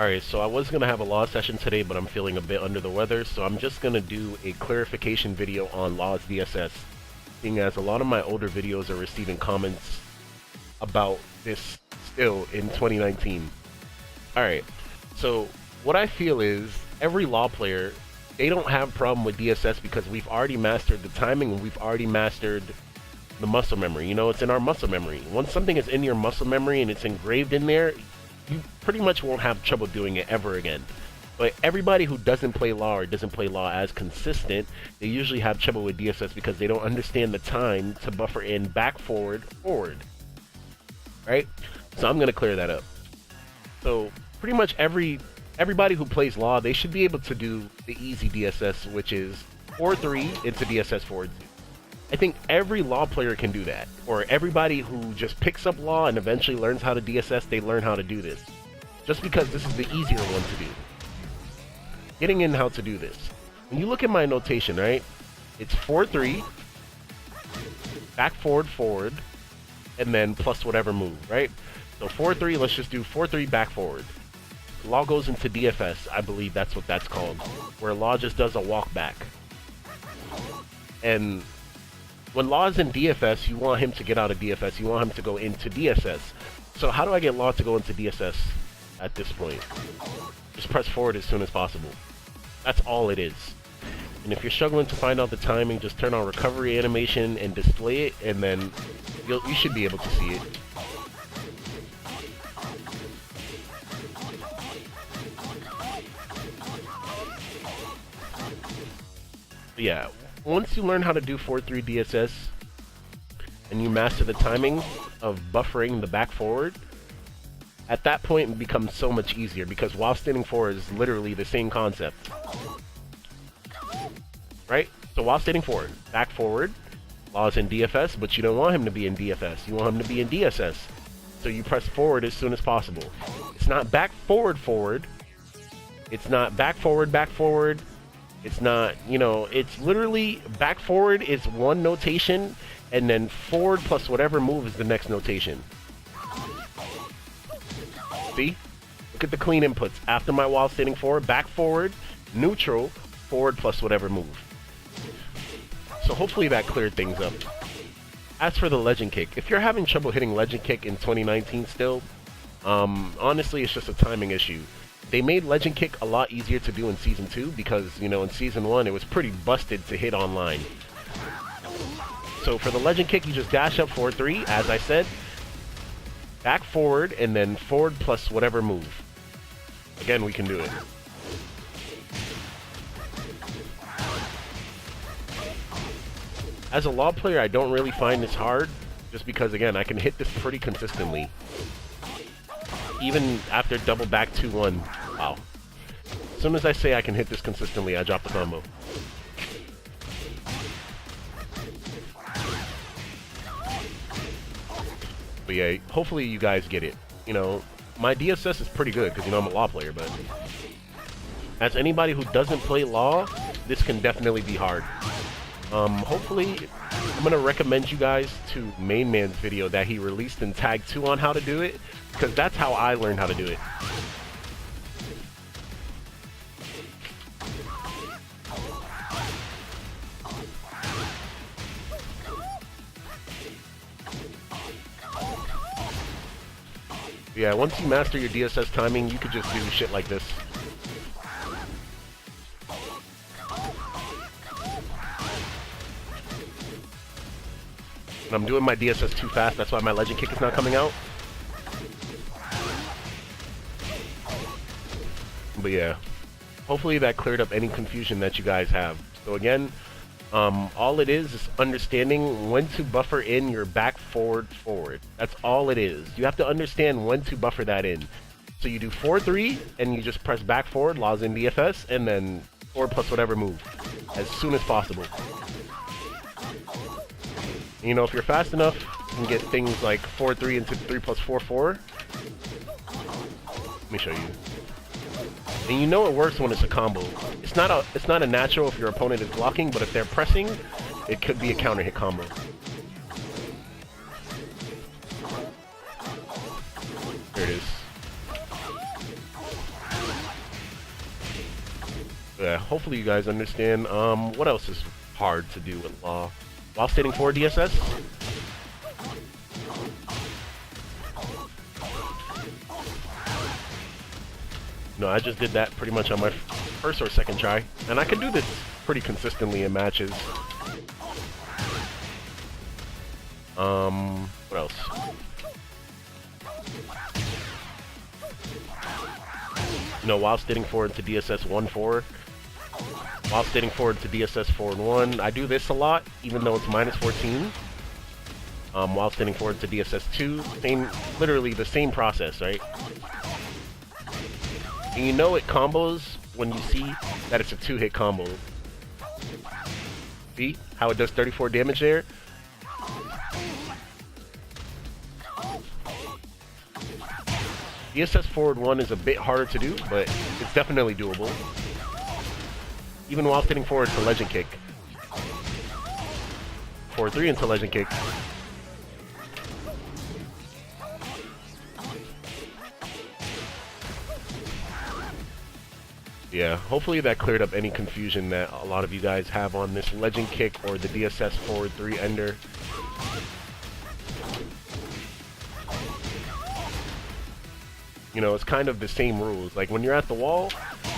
Alright, so I was going to have a law session today, but I'm feeling a bit under the weather, so I'm just going to do a clarification video on laws DSS, seeing as a lot of my older videos are receiving comments about this still in 2019. Alright, so what I feel is every law player, they don't have a problem with DSS because we've already mastered the timing and we've already mastered the muscle memory. You know, it's in our muscle memory. Once something is in your muscle memory and it's engraved in there, you pretty much won't have trouble doing it ever again. But everybody who doesn't play law or doesn't play law as consistent, they usually have trouble with DSS because they don't understand the time to buffer in back, forward, forward. Right? So I'm going to clear that up. So pretty much everybody who plays law, they should be able to do the easy DSS, which is 4-3 into DSS forward. I think every law player can do that, or everybody who just picks up law and eventually learns how to DSS, they learn how to do this. Just because this is the easier one to do. Getting in how to do this. When you look at my notation, right, it's 4-3, back, forward, forward, and then plus whatever move, right? So 4-3, let's just do 4-3, back, forward. Law goes into DFS, I believe that's what that's called, where law just does a walk back. And when Law is in DFS, you want him to get out of DFS. You want him to go into DSS. So how do I get Law to go into DSS at this point? Just press forward as soon as possible. That's all it is. And if you're struggling to find out the timing, just turn on recovery animation and display it, and then you should be able to see it. But yeah. Once you learn how to do 4-3 DSS and you master the timing of buffering the back forward, at that point it becomes so much easier because while standing forward is literally the same concept. Right? So while standing forward, back forward, Law is in DFS, but you don't want him to be in DFS. You want him to be in DSS. So you press forward as soon as possible. It's not back forward forward. It's not back forward back forward. It's not, you know, it's literally back forward is one notation, and then forward plus whatever move is the next notation. See? Look at the clean inputs. After my while standing forward, back forward, neutral, forward plus whatever move. So hopefully that cleared things up. As for the legend kick, if you're having trouble hitting legend kick in 2019 still, honestly it's just a timing issue. They made legend kick a lot easier to do in season 2 because, you know, in season 1 it was pretty busted to hit online. So for the legend kick, you just dash up 4-3, as I said, back forward, and then forward plus whatever move. Again, we can do it. As a law player, I don't really find this hard, just because, again, I can hit this pretty consistently. Even after double back 2-1. Wow. As soon as I say I can hit this consistently, I drop the combo. But yeah, hopefully you guys get it. You know, my DSS is pretty good because, you know, I'm a law player, but as anybody who doesn't play law, this can definitely be hard. Hopefully, I'm going to recommend you guys to Main Man's video that he released in Tag 2 on how to do it, because that's how I learned how to do it. Yeah, once you master your DSS timing, you could just do shit like this. And I'm doing my DSS too fast, that's why my legend kick is not coming out. But yeah, hopefully that cleared up any confusion that you guys have. So again, all it is understanding when to buffer in your back forward forward. That's all it is. You have to understand when to buffer that in. So you do 4-3 and you just press back forward, Law's in DFS, and then forward plus whatever move as soon as possible. You know, if you're fast enough, you can get things like 4-3 into 3 plus 4-4. Let me show you. And you know it works when it's a combo. It's not a natural if your opponent is blocking, but if they're pressing, it could be a counter hit combo. There it is. Yeah, hopefully you guys understand. What else is hard to do with law? While standing forward DSS? No, I just did that pretty much on my first or second try. And I can do this pretty consistently in matches. What else? You know, while standing forward to DSS 1-4. While standing forward to DSS 4-1. I do this a lot, even though it's -14. While standing forward to DSS 2. Literally the same process, right? And you know it combos when you see that it's a 2-hit combo. See how it does 34 damage there? DSS forward 1 is a bit harder to do, but it's definitely doable. Even while standing forward to legend kick. Forward 3 into legend kick. Yeah, hopefully that cleared up any confusion that a lot of you guys have on this legend kick or the DSS forward 3 ender. You know, it's kind of the same rules. Like when you're at the wall,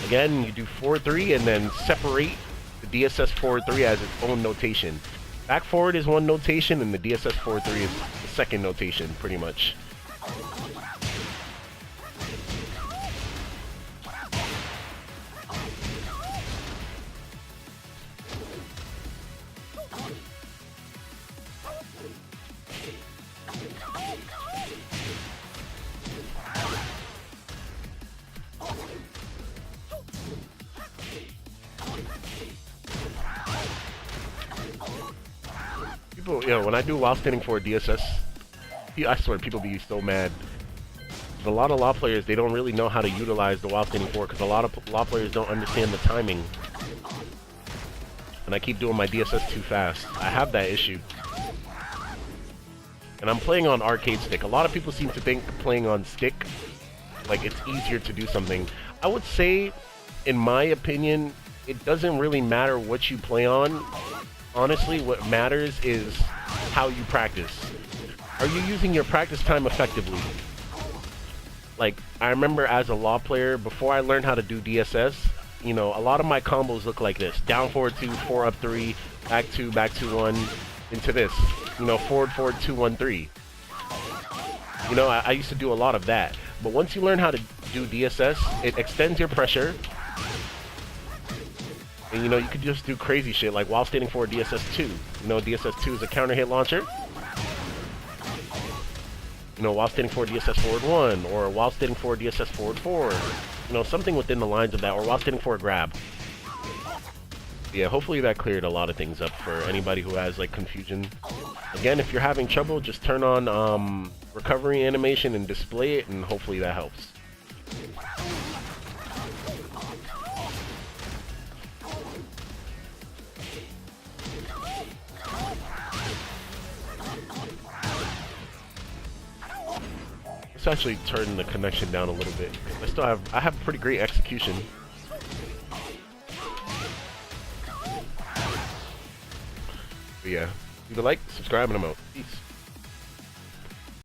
again, you do forward 3 and then separate the DSS forward 3 as its own notation. Back forward is one notation and the DSS forward 3 is the second notation, pretty much. People, you know, when I do while standing forward DSS, I swear people be so mad. A lot of law players, they don't really know how to utilize the while standing forward because a lot of law players don't understand the timing. And I keep doing my DSS too fast. I have that issue. And I'm playing on arcade stick. A lot of people seem to think playing on stick, like it's easier to do something. I would say, in my opinion, it doesn't really matter what you play on. Honestly, what matters is how you practice. Are you using your practice time effectively? Like, I remember as a law player, before I learned how to do DSS, you know, a lot of my combos look like this. Down forward 2, 4 up 3, back 2, back 2, 1, into this. You know, forward, forward, 2, 1, 3. You know, I used to do a lot of that. But once you learn how to do DSS, it extends your pressure. And you know, you could just do crazy shit like while standing forward DSS 2. You know, DSS 2 is a counter hit launcher. You know, while standing forward DSS forward 1, or while standing forward DSS forward 4. You know, something within the lines of that, or while standing forward grab. Yeah, hopefully that cleared a lot of things up for anybody who has like confusion. Again, if you're having trouble, just turn on recovery animation and display it, and hopefully that helps. Let's actually turn the connection down a little bit. I have pretty great execution. But yeah, leave a like, subscribe, and I'm out. Peace.